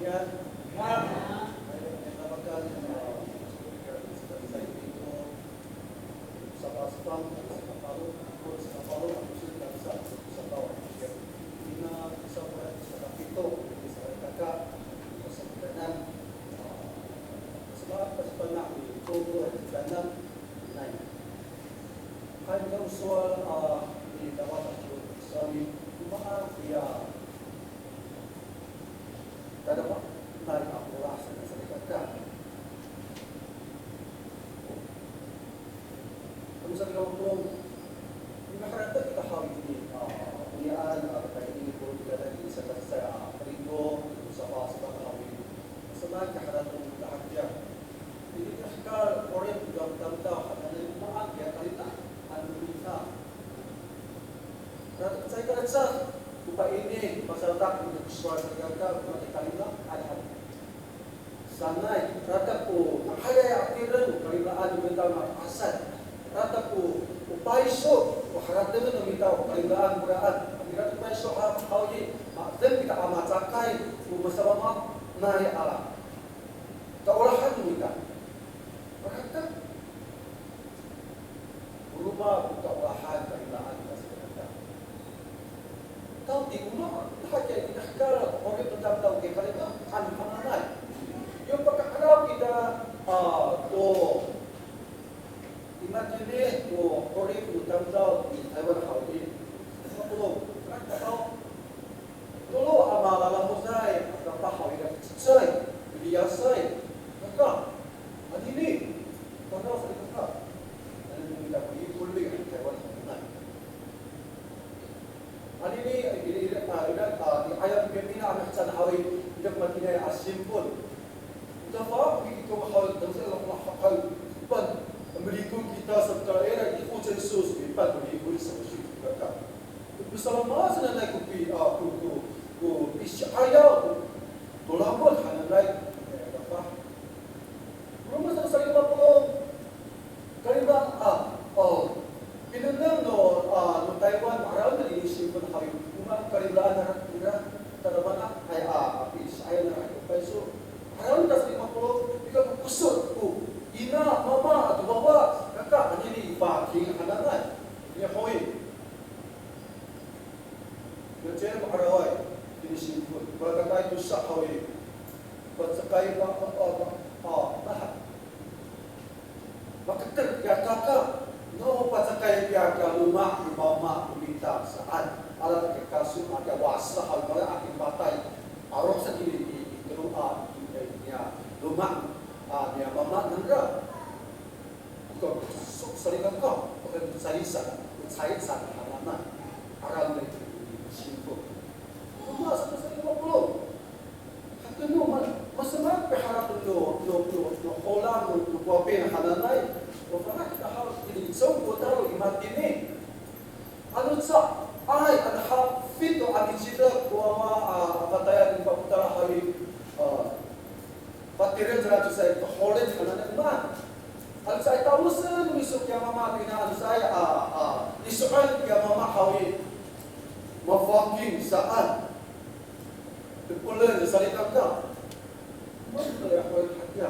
yan. Sanai rata po nakaya atiran kalimlaan bitaw na asad rata po upaiso o harata na bitaw kalimlaan buraan atiran upaiso ha hawji dan kita amacakai umasama nari ala taulahan kita rata rumah taulahan kalimlaan kasih tahu di rumah hanya kita kala orang tentang tahu ke kalimlaan kan pananai yung pagkakaraw kita to imagine mo kori utang daw di Taiwan hawin tulo kakao tulo amala mo say apa hawin ka say dia say kaka adini pagkao sa kaka ano kita puli ang Taiwan hawin adini ayam pemina ang sa hawin idak matinay as simple dapat begitu hal dan saya lakukan pan Amerika kita serta era itu census pan Amerika seperti itu kan bersama sana naik kopi aku isyaya tolong pun hanya naik apa rumah saya 50 kalimat pinenang no Taiwan marah dari simpan hari rumah kalimat ada mana ay saya nak peso Around das 50 ikaw kusot ko ina mama atau bapa kakak hanya ni pagi anak dia hoy kerja marawai ini simple berkata itu sah hoy bersakai nah maka ya kakak no pasakai ya rumah mama minta saat alat kekasih ada waslah hal malah akhir batai arok sendiri di rumah rumah dia mama nengah kau sering kau bukan saya anak orang itu simpul rumah sering 50 kata no masalah berharap no olam no kuapen hananai orang kita harus jadi semua tahu imat ini anu sa ai ada hafid atau adicida kuama kataya di paputara hari Patiran jeratus saya itu college mana mana. Kalau saya tahu sen misuk yang mama bina saya isukan yang mama hawi mafakin saat dipulen saya kata mana yang hawi hatiya.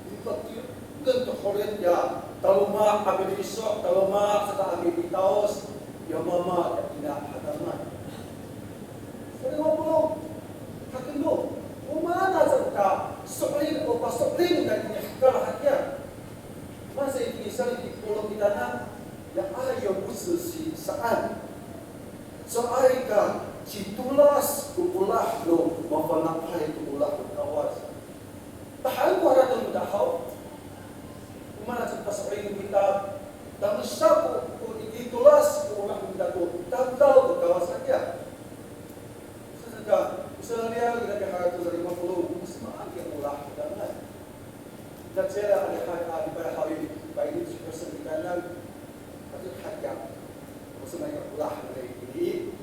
Ini patir kan tu college ya tahu mak ambil isuk tahu mak serta ambil taus yang mama tidak hadaman. Saya ngomong hakindo. Umana serta soklin o pasoklin dan nyakal hakya. Masa itu misal di pulau kita nak yang ayo bususi saat. So aika citulas kupulah lo mafanapai kupulah kawas. Tahal kuara tu mudahau. Umana serta soklin kita dan syaku itulas kupulah kita tu tahu kawas hakya. Misalnya kita berharap dari 50 semakin murah dan saya ada pada hari ini person di kanan atau harga semakin murah dari ini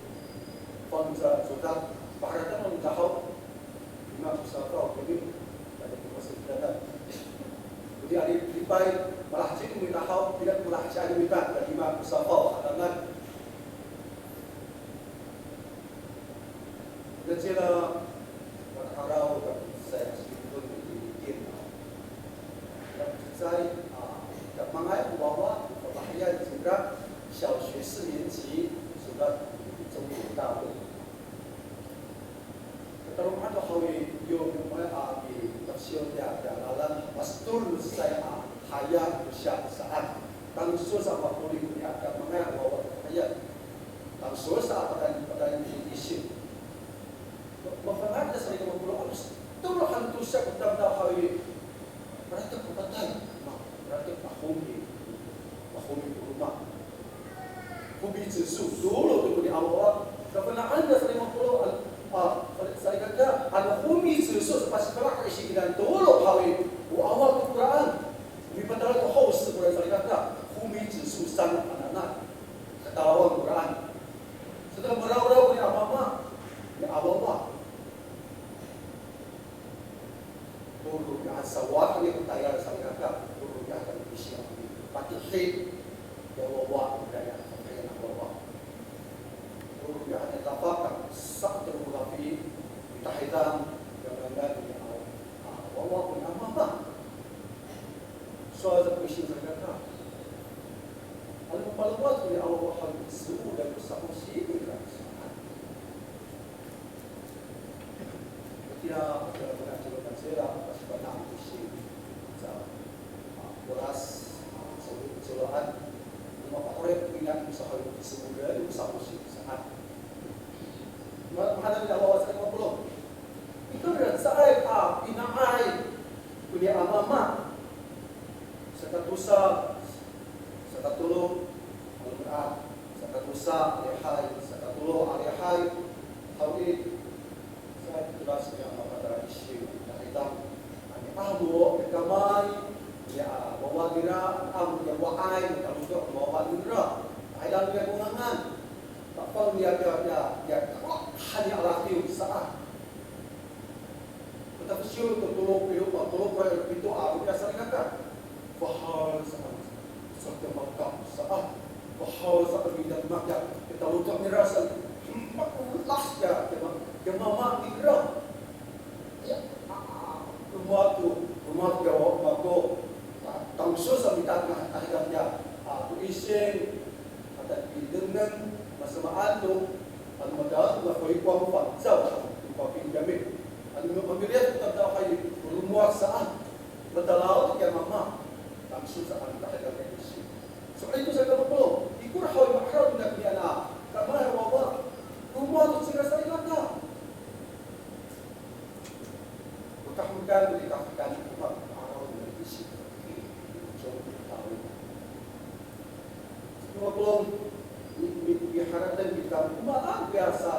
pun sudah paratan tahu 50 tahun ini ada person di kanan jadi ada dipai malah jadi minta tahu tidak malah jadi minta dari 50 tahun karena Dan sila araw saya sebetulnya dibikin. Dan saya mga wawa bahaya juga 小学4年级 sudah 中国大陆。Kalau ada hari yo mga tafsir dia dalam pastul saya hayat saat tangsul sama kulit dia akan mga wawa hayat tangsul saat pada isim. Mengapa saya mengulang itulah hantu saya tentang hari mereka berbatai mereka mahumi rumah hobi sesu dulu tu di awal kerana anda sering mengulang saya kata ada hobi sesu pas kelak isi dan dulu hari awal tu Quran di padahal tu host Quran saya kata hobi sesu sangat anak-anak ketahuan Quran setelah merau-rau di apa-apa di awal guru yang sawah ni bertayar saya kata guru yang akan berisian patut hit bawa budaya pakaian bawa guru yang akan dapatkan satu mulafi tahidan dengan bawa pun apa soal berisi saya kata al-mubalawat li Allah hal su'ud dan bersama-sama dia pernah coba saya sebanyak isi beras seluruhan rumah orang punya usaha semula usaha musik saat mana tidak bawa saya belum itu adalah saya pinai punya amama sekatusa sekatulung al-Quran sekatusa alihai sekatulung alihai hawid jelas yang antara isu kita ahlu kamai ya bawa dira yang wahai kalau untuk bawa dira ada dia pengangan tak tahu dia hanya alati saat kita bersyukur tolong itu biasa dikatakan bahal satu makam saat bahal satu bidang makam kita untuk merasa lah ya yang mama kira ya rumah jawab mako tangsul sampai akhirnya tu isin ada dengan masamaan tu anu madah la koi kuam fa zau ku pinjamin anu pembelian tetap kai rumah saat betalau ya mama tangsul sampai akhirnya isin so itu saya tahu ikut hal mahram nak dia nak kamar wawa rumah tu segera saya kata kahmukan dikatakan umat arau dengan isi jauh tahu semua belum diharapkan kita umat biasa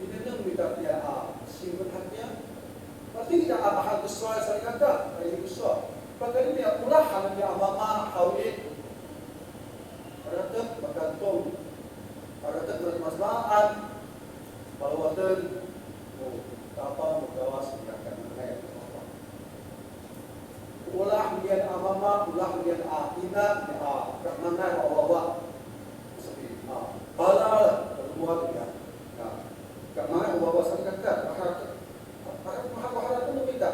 ini yang kita dia simpan hatinya pasti tidak abah besar saya kata ini besar bahkan dia ulah hal dia amama hawid ratat bergantung ratat bermaslaan balawatan apa mudawas akan mengenai apa ulah dia amama ulah dia ina mengenai Allah seperti bala semua dia karena Allah sangatkan bahar itu kita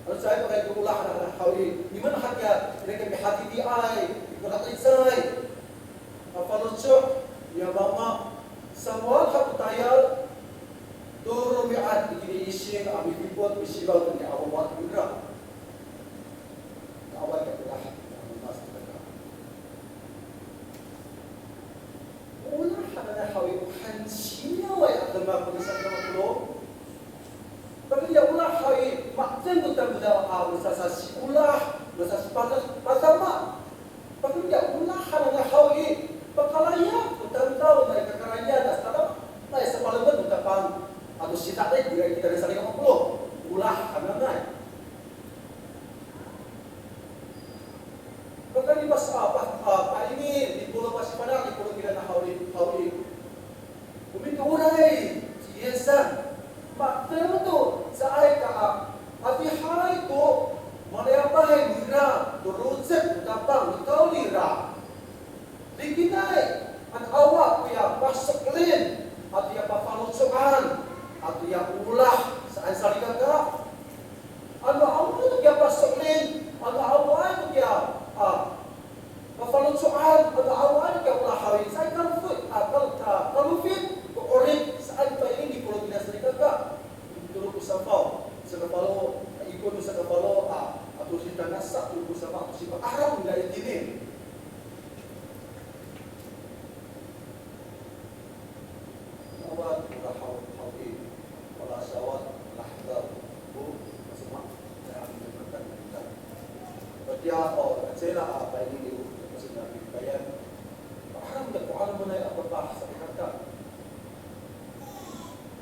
kalau saya pakai ulah dah hawi di mana haknya mereka berhati di ai berhati saya apa lucu ya mama semua hak tayal turun biat begini isi kami dibuat bisibal dengan awal juga awal kebelah ulah ada hawi hansinya wa ya dalam penulisan kamu bagi ya ulah hawi makten tentang benda bersasasi ulah bersasasi pasama bagi ya ulah ada hawi pakalaya tentang mereka kerajaan das dalam nah sepalaban tentang atau sita tadi kita ada saling ngomong ulah anak-anak. Bahkan di masa apa ini di pulau Pasir Padang di pulau kita nak hauli. Bumi urai biasa. Makna tu saya kata api hari tu mana apa yang dira berunsur datang kau dira. Dikinai an awak punya pasaklin atau apa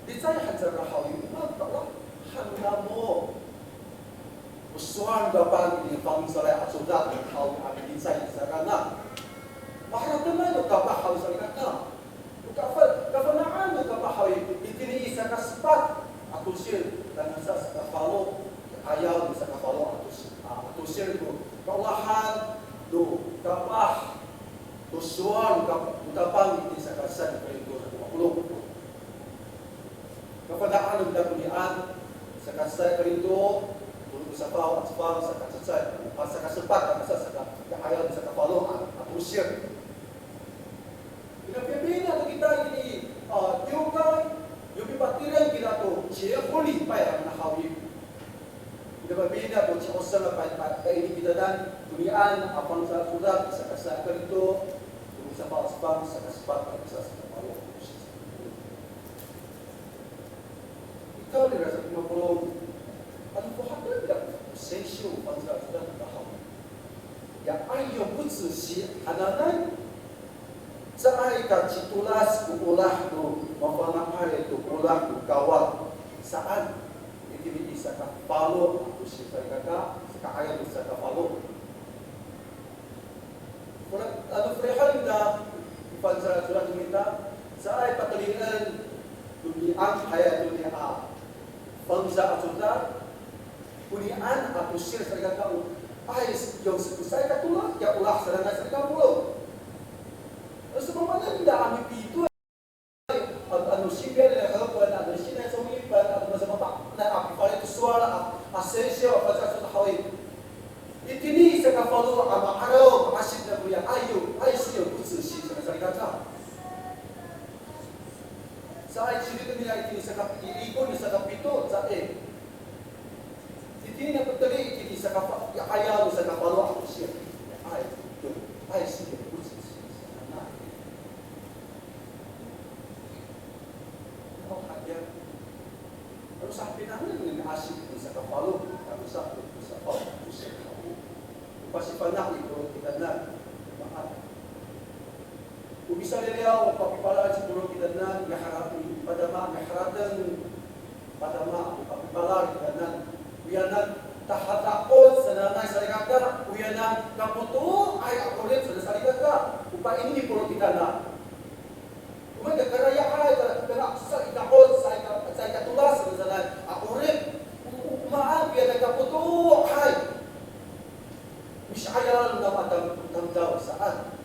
Di saya hanzar hawi Allah hanamo usuan gaban ini pang salai asudat hawi amin saya sarana mahram teman gabah hawi sarana kafanaan gabah hawi itini isa kaspat atusir dan asas kafalo ayaw sa kafalo atusir ko kaulahan do gabah usuan gabang ini sa kasan ko sa kapadaan ng dagunian sa kasay karindo tulog sa pao at pao sa kasay sa kasepat ang sa kaayon sa kapalongan at usir. Pinapipili nato kita ini tiukay yung ipatiran kita to siya huli pa ang nakawin. Pinapipili nato siya usang na kaini kita dan dunian apang sa surat sa kasay karindo tulog sa pao at pao sa kasepat ang sa kapalongan. Ikaw ni rasa pinapulong ano po hata tidak sensyo pansa sudah tahu ya ayo butsu si hananan sa ay ka citulas ulah do mapamahari do ulah do kawal saan itini isa ka palo ako si kaka sa kaya sa ka palo ano frehan na pansa sudah kita sa ay patulingan dunia hayat dunia bangsa asuda punian atau sir serga kau ais yang saya katulah ya ulah serana serga pulau sebab mana tidak ambil itu anu sibel ya kalau pada ada sini semua pada ada sama pak na api pada itu suara asensia pada satu hari itu ni serga follow ama arau asyik nak punya ayo sih khusus serga kau saya cerita nilai ini sekap ikon sekap itu saya ini yang penting ini sekap ya ayam sekap baru aku siap ay sih khusus nah oh ada harus sampai nanti dengan asyik sekap baru harus sampai khusus pasti banyak itu kita nak Ubisa liliaw papipalaan siguro kita nan yaharapin padama yaharatan padama papipalaan kita nan uyanan tahatakot sa nanay sa ligagda uyanan kaputo ay akulit sa ligagda upa ini puro kita na umaga karaya ay kana sa itakot sa ikatulas sa nanay akulit umaan biya kaputo ay misayal na matamdaw saan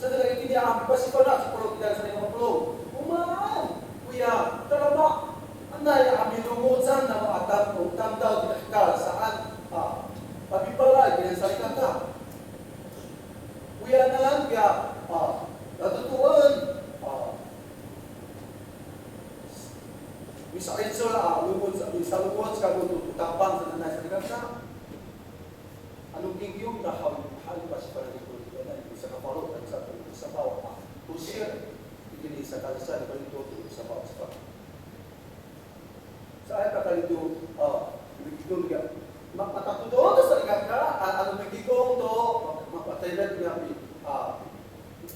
setelah ini dia ambil pasti pada sepuluh kita sering ngomong, umat, kuya, terlalu, anda yang ambil rumusan nama atas utang tahu tidak kal saat, tapi pala yang saya kata, kuya nan dia, lalu tuan, misalnya soal lumut kamu tu utang sebenarnya saya kata, anu kinggium dah hal pasti pada itu. Bisa kapalok dan sa bawah usir ini sa kalsada balito sa bawah sa saya kata itu begitu juga mata tudo sa ligaka ano megikong to mapataylan nabi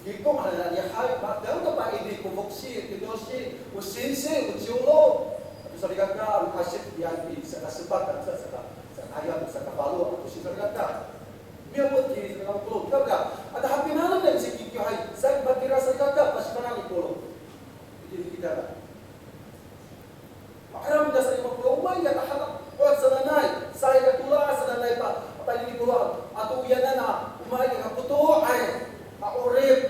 gikong ala ya hay daw to pa ini kumoksi kidosi usinse ujulo sa ligaka ang hasip yan sa kasepat sa ayam sa kapalo at sa ligaka dia buat diri sa pulau kita ada hapinalan na si kikyo hay sa batira sa kaka pas manali pulau jadi kita makaram da sa pulau may ya tahat wat sa nanay saya katula sa nanay pa palini pulau ato yana na umay ka puto ay aurip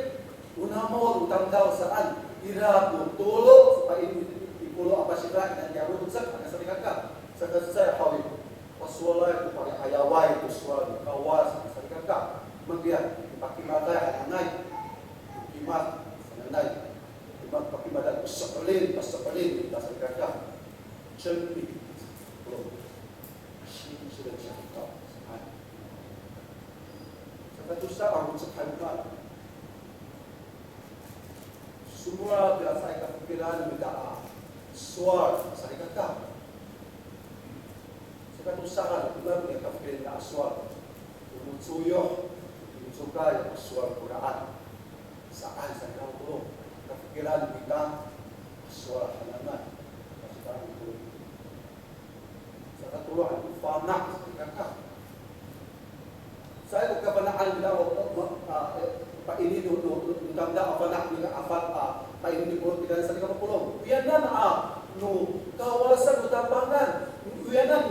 unamol utang daw saan irabu tulo sa ini di pulau apa sila dan yarun sa sa kaka sa saya hawi paswala ko pa ayaway ko swala kawas sa kaka magbiya pakimata anay kimat sanay kimat pakimata pasapalin sa kaka chempi pro shi sudah siapa satu saat orang sepanjang semua biasa kepikiran beda suara sa kaka usaha ulang yang kafir na aswal umutsuyo umutsuka yung aswal Quran saan sa kaulo kafikiran kita aswal halaman keluar fanak kakak. Saya bukan panaan bila Pak ini tanda fanak dengan afat Pak ini pun tidak saling kapulong. Bianan no kawasan utambangan. Bianan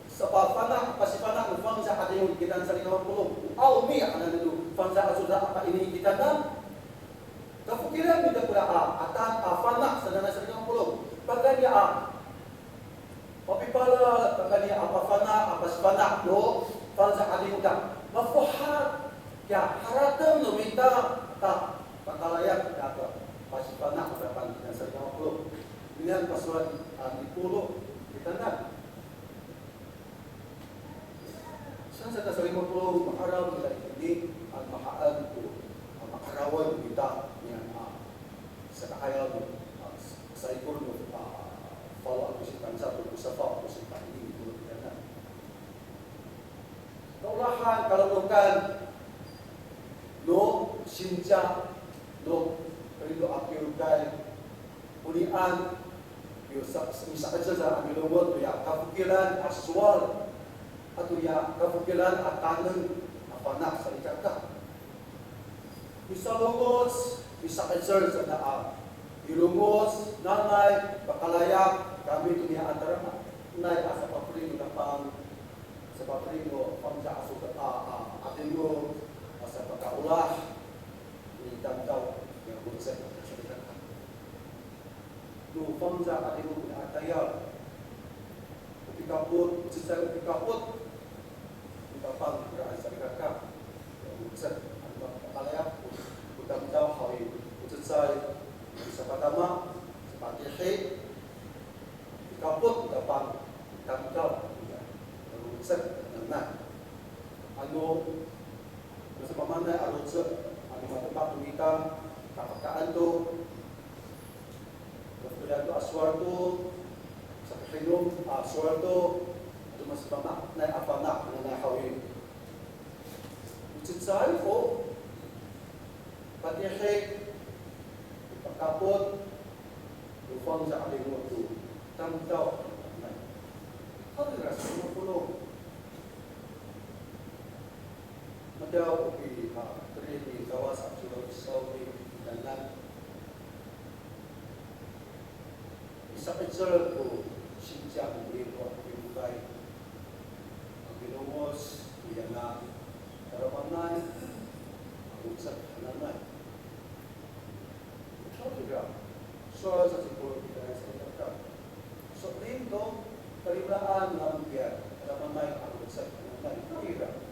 sa fanak pasifanak ng fangsa at yung kita saling kapulong. Mi dulu fangsa sudah apa ini kita dan kafukiran tidak pula atan fanak sa saling kapulong. Pagka niya papipala pagka niya apa fanak do fangsa adimuda mafuhat ya haratam no minta tak pakalayak dapat pasti panak berapa kita serta puluh dengan pasukan di pulau kita nak saya sering puluh makaram kita ini mahaan itu makarawan kita yang sekaya saya pun follow aku sih satu usaha aku sih ini itu kita nak kaulahan kalau bukan no sinja no perindo apiukai unian yo misalnya saja ambil lumut ya kafukilan aswal atau ya kafukilan atanan apa nak saya cakap bisa logos bisa ajar sana ilungos nanay pakalayak kami tu niya antara nay asa papring napang sa papring mo pamsa asuka atin mo sa pagkaulah ni damdaw yang bunsa sa salita no pamsa atin mo atayal upikapot sa upikapot upapang ra sa salita bunsa ang pakalayak damdaw hawi utsay sa patama sa patihe kapot kapang damdaw set na ano sa pamanay arutsa ano matapang kumita kapagkaan to kapagkaan to aswarto sa kahinom aswarto ito mas pamanay apanak na nahawin utsitsay ko patihe pagkapot lupang sa aling mo to damdaw ano yung rasa mo puno Madaw di terjadi kawasan Sulawesi dan bisa kejar ko sinjang dito at pinugay ang binumos iyan na karamanay ang utsat hananay ito juga soal sa siguro kita na sa itakap so dito kalibraan ng biyan karamanay ang utsat hananay ito juga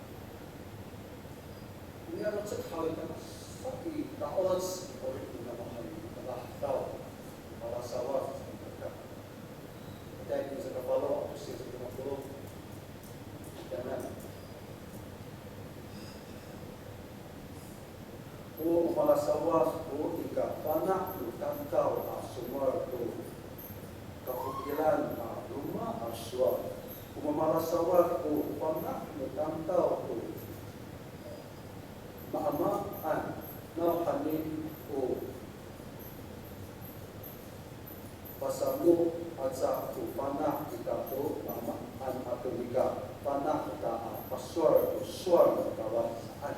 ini adalah sekali tapi kaos oleh nama telah tahu bahwa sawah dan bisa kepala usia 50 jangan kepala sawah jika panak tangkau sumber tu kepikiran rumah aswal kepala sawah panak tangkau tu maamaan na kanin o pasamu at sa panak kita to maamaan at umiga panak kita paswar o swar na kawan saan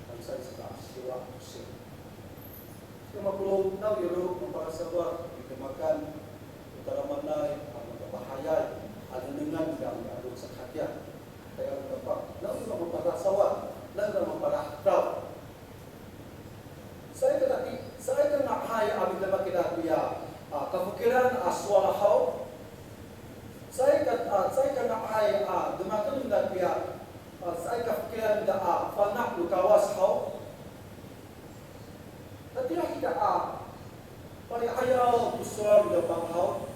ang sa siwa usin so makulong na yun ang parasawa ikamakan utaramanay ang magkabahayay anuningan ang adong sa katya kaya ang kapak na yun ang parasawa Nanda memperahkau. Saya kena hai abis dapat kita dia kefikiran aswal hau. Saya kena hai demakan dan dia saya kefikiran dah panak lukawas hau. Tapi kita pada ayau uswal dapat hau.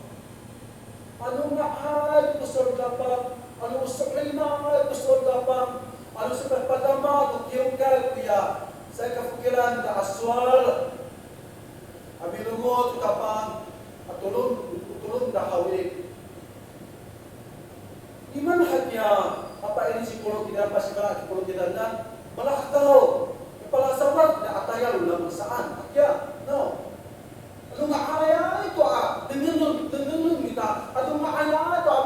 Anu mahal uswal dapat, anu uswal uswal dapat. Ano sa pagpadama at yung kuya sa kafukilan na aswal abilungot utapang at tulong na hawik iman hadya apa ini si pulau kita pasti balak pulau kita dan balak tahu kepala sahabat na atayal ulang saan ya no ano nga aya ito dengan minta ano nga aya ito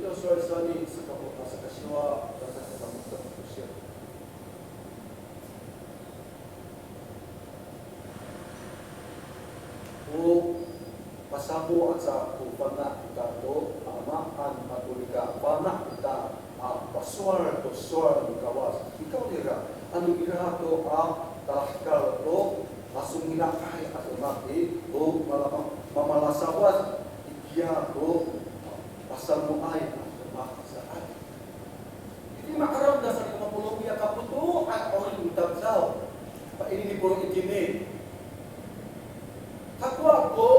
Ito suara-suara sa kasiwa dan sa kamusta manusia. O pasabo at sa kupana kita to amaan matulika pana kita pasuar to suar ng kawas. Ikaw nira, ano ira to talakal to asong minakay at umaki o mamalasawas ikiya to pasal mo ay umaki sa atin. Hindi makaram na sa kamapulong niya kaputo at orin utabsaw. Painin ni Purong Ikini. Kapwa ko,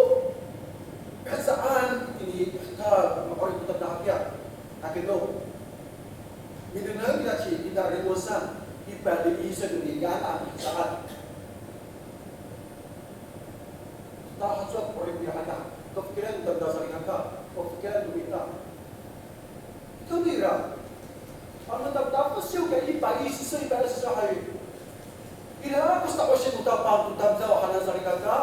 kahit saan inikal, makorin ko tadakya. Akin do, minunang na siya, itarimusan, ipaliisa ng igana, saan. Tahasot ko rin niya ka. Kapikiran yung tanda sa ringan ka. Kapikiran lumita. Ito nira. Ang natapos siya, kaya ipaisi sa ibala sa sahay. Ilakos na ko siya tutapang tutamsaw ka na sa ringan ka.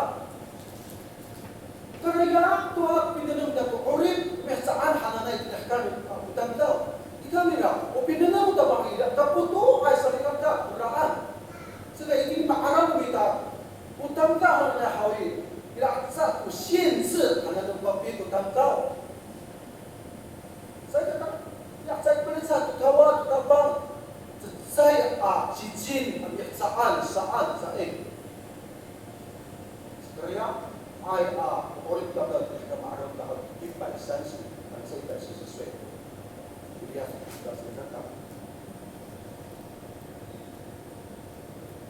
Karena tuak pinanong dato orip mesaan hananay tinahkan utang daw. Ikaw nila, o pinanong tabang ila, kaputo ay sa likang ka, uraan. Sila itin makarang kita, utang daw na hawi. Ila sa usienzi hananong papi utang daw. Saya kata, ya saya pernah satu kawan tabang. Saya si jin ambil saan saing. Sekarang ay orin ka ba na maaraw ka ipalisansi ang sa ipalisansi sa sway. Ibiyas ka sa naka.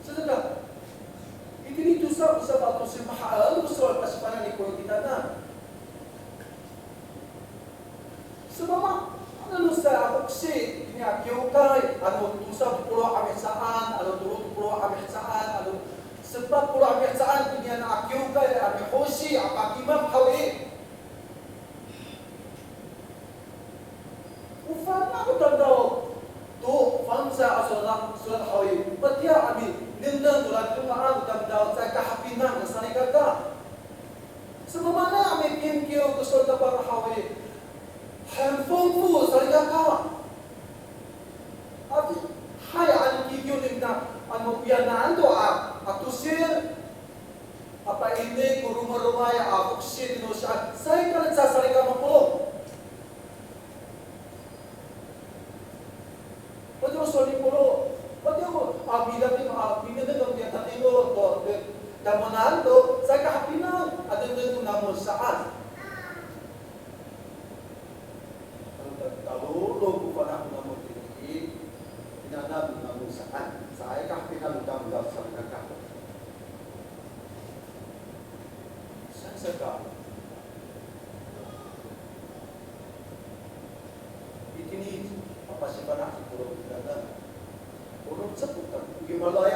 Sadaka, itinito sa bato si mahal gusto kasi panani ko kita na. Sa mama, ano sa ako si kinakyo kay, ano tusab pulo kami saan, ano turut pulo kami saan, ano sebab pulau ambil saan dunia nak akiukai ambil khoshi apa imam hawi ufana ko tandao to fansa asola surat hawi patia ambil nindang tulan tumaan tandao sa kahapinan sa sanikata semana ambil kimkyo ko surat apa hawi hanfongfu sanikata ati hai an kimkyo nindang ano pianaan to atusir apa ini kuruma-rumah ya akusir no siya saya kan sasari ka mapulo pati mo soli pulo pati ako bilang ni binigyan ng tiyatan ko to damonan to saya kahapinan at yung namon saan talulog ko pa na ako namon tinigil inanam namon saan saya kahapinan damdam sa nagkakaroon. Saka itinit apa si panak puro kita puro sa putar Himalaya